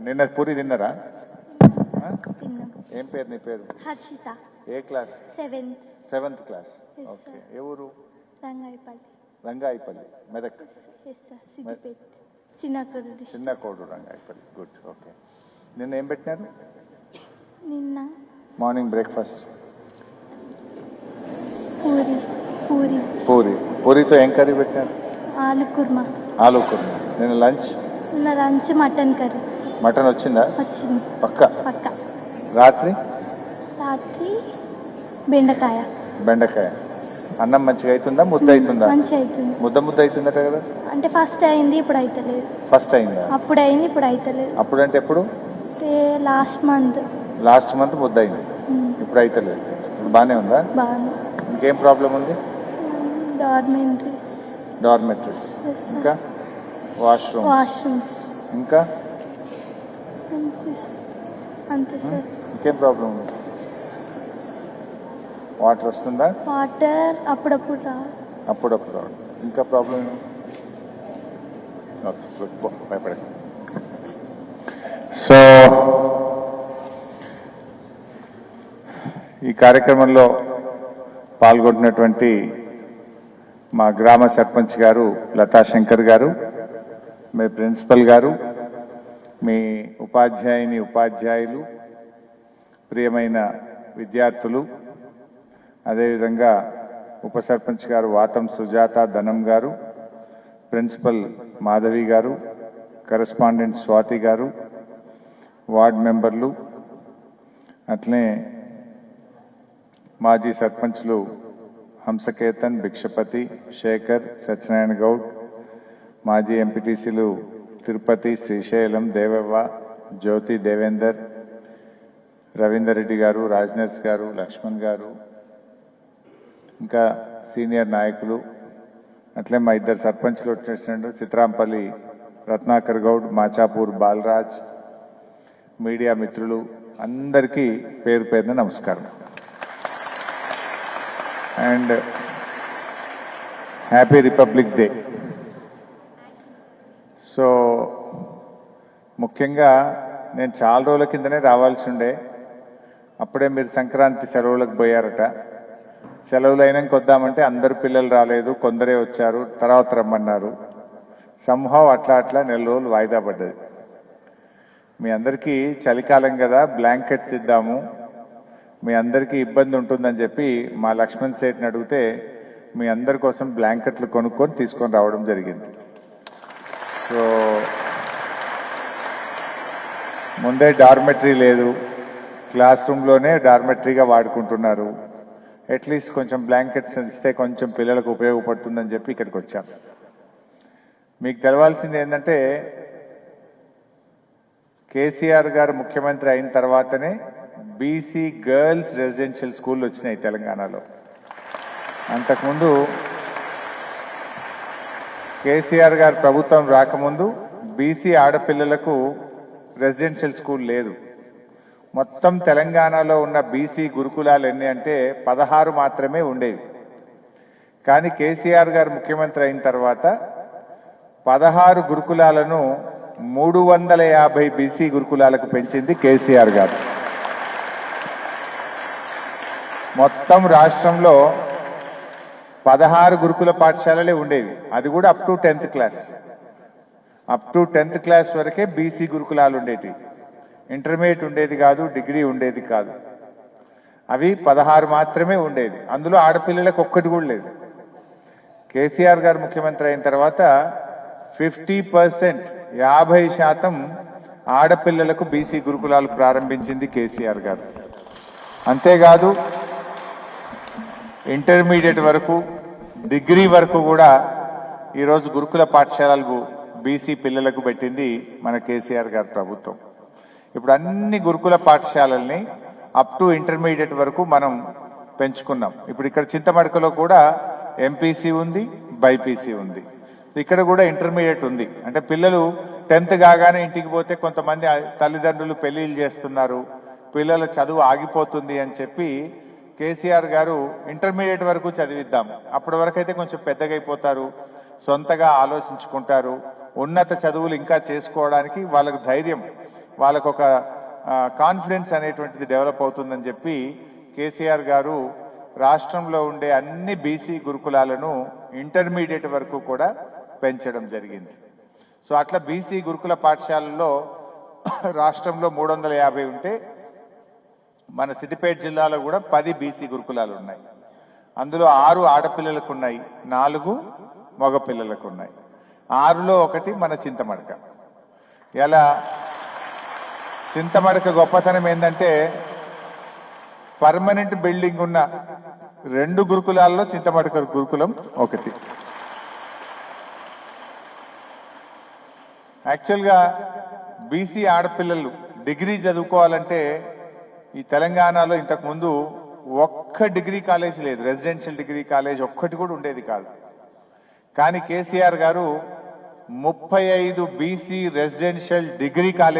నిన్న పూరి తిన్నారా? ఏం పేరు నీ పేరు? హర్షిత. ఏ క్లాస్? Seventh class. ఓకే. ఏ ఊరు? రంగాయిపల్లి, మెదక్. చిన్న కోడు రంగాయిపల్లి. గుడ్. ఓకే. నిన్న ఏం పెట్టినారు? నిన్న మార్నింగ్ బ్రేక్ఫాస్ట్ పూరి. పూరితో ఏం కర్రీ పెట్టినారు? ఆలు కుర్మా. నిన్న లంచ్ మటన్ కర్రీ. మటన్ వచ్చిందా? వచ్చింది. పక్క. రాత్రి బెండకాయ. అన్నం మంచిగా అవుతుందా? ముద్ద అవుతుందా? మంచిగా అవుతుంది. ముద్ద అవుతుందట కదా? అంటే ఫస్ట్ అయింది, ఇప్పుడు అవుతలేదు. ఫస్ట్ అయిందా? అప్పుడు అయింది, ఇప్పుడు అవుతలేదు. అప్పుడు అంటే ఎప్పుడు? లాస్ట్ మంత్ ముద్ద అయింది, ఇప్పుడు అవుతలేదు. బాగానే ఉందా? బాగానే. ఇంకేం ప్రాబ్లం ఉంది? డార్మెటరీస్, ఇంకా వాష్రూమ్స్, ఇంకా అంతే సార్. ఇంకేం ప్రాబ్లం ఉంది? వాటర్ వస్తుందా? వాటర్ అప్పుడప్పుడు రాదు. ఇంకా ప్రాబ్లం? భయపడక. సో ఈ కార్యక్రమంలో పాల్గొంటున్నటువంటి మా గ్రామ సర్పంచ్ గారు లతా శంకర్ గారు, మీ ప్రిన్సిపల్ గారు, మీ ఉపాధ్యాయులు, ప్రియమైన విద్యార్థులు, అదేవిధంగా ఉప సర్పంచ్ గారు వాతం సుజాత ధనం గారు, ప్రిన్సిపల్ మాధవి గారు, కరెస్పాండెంట్ స్వాతి గారు, వార్డ్ మెంబర్లు, అట్లనే మాజీ సర్పంచ్లు హంసకేతన్, భిక్షపతి, శేఖర్, సత్యనారాయణ గౌడ్, మాజీ ఎంపీటీసీలు తిరుపతి, శ్రీశైలం, దేవవ్వ, జ్యోతి, దేవేందర్, రవీందర్ రెడ్డి గారు, రాజ్నర్స్ గారు, లక్ష్మణ్ గారు, ఇంకా సీనియర్ నాయకులు, అట్లే మా ఇద్దరు సర్పంచ్లు వచ్చేసినట్టు చిత్రాంపల్లి రత్నాకర్ గౌడ్, మాచాపూర్ బాలరాజ్, మీడియా మిత్రులు అందరికీ పేరు పేరున నమస్కారం and happy republic day. So ముఖ్యంగా నేను చాలా రోజుల కిందనే రావాల్సి ఉండే, అప్పుడే మీరు సంక్రాంతి సెలవులకు పోయారట. సెలవులు అయినాక వద్దామంటే అందరు పిల్లలు రాలేదు, కొందరే వచ్చారు, తర్వాత రమ్మన్నారు. సంహవ్ అట్లా నెల రోజులు వాయిదా పడ్డది. మీ అందరికీ చలికాలం కదా, బ్లాంకెట్స్ ఇద్దాము, మీ అందరికీ ఇబ్బంది ఉంటుందని చెప్పి మా లక్ష్మణ్ సేట్ని అడిగితే మీ అందరి కోసం బ్లాంకెట్లు కొనుక్కొని తీసుకొని రావడం జరిగింది. సో ముందే డార్మెటరీ లేదు, క్లాస్ రూమ్లోనే డార్మెటరీగా వాడుకుంటున్నారు. అట్లీస్ట్ కొంచెం బ్లాంకెట్స్ ఇస్తే కొంచెం పిల్లలకు ఉపయోగపడుతుందని చెప్పి ఇక్కడికి వచ్చాం. మీకు తెలవాల్సింది ఏంటంటే కేసీఆర్ గారు ముఖ్యమంత్రి అయిన తర్వాతనే బీసీ గర్ల్స్ రెసిడెన్షియల్ స్కూల్ వచ్చినాయి తెలంగాణలో. అంతకుముందు కేసీఆర్ గారు ప్రభుత్వం రాకముందు బీసీ ఆడపిల్లలకు రెసిడెన్షియల్ స్కూల్ లేదు. మొత్తం తెలంగాణలో ఉన్న బీసీ గురుకులాలు ఎన్ని అంటే 16 మాత్రమే ఉండేవి. కానీ కేసీఆర్ గారు ముఖ్యమంత్రి అయిన తర్వాత 16 గురుకులాలను 350 బీసీ గురుకులాలకు పెంచింది కేసీఆర్ గారు. మొత్తం రాష్ట్రంలో 16 గురుకుల పాఠశాలలే ఉండేవి, అది కూడా up to 10th class. Up to 10th class వరకే బీసీ గురుకులాలు ఉండేవి. ఇంటర్మీడియట్ ఉండేది కాదు, డిగ్రీ ఉండేది కాదు. అవి 16 మాత్రమే ఉండేది. అందులో ఆడపిల్లలకు ఒక్కటి కూడా లేదు. కేసీఆర్ గారు ముఖ్యమంత్రి అయిన తర్వాత 50%, 50% ఆడపిల్లలకు బీసీ గురుకులాలు ప్రారంభించింది కేసీఆర్ గారు. అంతేకాదు ఇంటర్మీడియట్ వరకు, డిగ్రీ వరకు కూడా ఈరోజు గురుకుల పాఠశాలలకు బీసీ పిల్లలకు పెట్టింది మన కేసీఆర్ గారి ప్రభుత్వం. ఇప్పుడు అన్ని గురుకుల పాఠశాలల్ని అప్ టు ఇంటర్మీడియట్ వరకు మనం పెంచుకున్నాం. ఇప్పుడు ఇక్కడ చింతమడకలో కూడా ఎంపీసీ ఉంది, బైపీసీ ఉంది. ఇక్కడ కూడా ఇంటర్మీడియట్ ఉంది. అంటే పిల్లలు 10th కాగానే ఇంటికి పోతే కొంతమంది తల్లిదండ్రులు పెళ్లిళ్ళు చేస్తున్నారు, పిల్లల చదువు ఆగిపోతుంది అని చెప్పి కేసీఆర్ గారు ఇంటర్మీడియట్ వరకు చదివిద్దాం, అప్పటి వరకు అయితే కొంచెం పెద్దగా అయిపోతారు, సొంతగా ఆలోచించుకుంటారు, ఉన్నత చదువులు ఇంకా చేసుకోవడానికి వాళ్ళకు ధైర్యం వాళ్ళకు ఒక కాన్ఫిడెన్స్ అనేటువంటిది డెవలప్ అవుతుందని చెప్పి కేసీఆర్ గారు రాష్ట్రంలో ఉండే అన్ని బీసీ గురుకులాలను ఇంటర్మీడియట్ వరకు కూడా పెంచడం జరిగింది. సో అట్లా బీసీ గురుకుల పాఠశాలల్లో రాష్ట్రంలో 350 ఉంటే మన సిద్దిపేట జిల్లాలో కూడా 10 బీసీ గురుకులాలు ఉన్నాయి. అందులో 6 ఆడపిల్లలకు ఉన్నాయి, 4 మగపిల్లలకు ఉన్నాయి. 6లో ఒకటి మన చింతమడక. ఇలా చింతమడక గొప్పతనం ఏంటంటే పర్మనెంట్ బిల్డింగ్ ఉన్న 2 గురుకులాల్లో చింతమడక గురుకులం ఒకటి. యాక్చువల్గా బీసీ ఆడపిల్లలు డిగ్రీ చదువుకోవాలంటే ఈ తెలంగాణలో ఇంతకుముందు ఒక్క డిగ్రీ కాలేజ్ లేదు, రెసిడెన్షియల్ డిగ్రీ కాలేజ్ ఒక్కటి కూడా ఉండేది కాదు. కానీ కేసీఆర్ గారు 35 బీసీ రెసిడెన్షియల్ డిగ్రీ కాలేజ్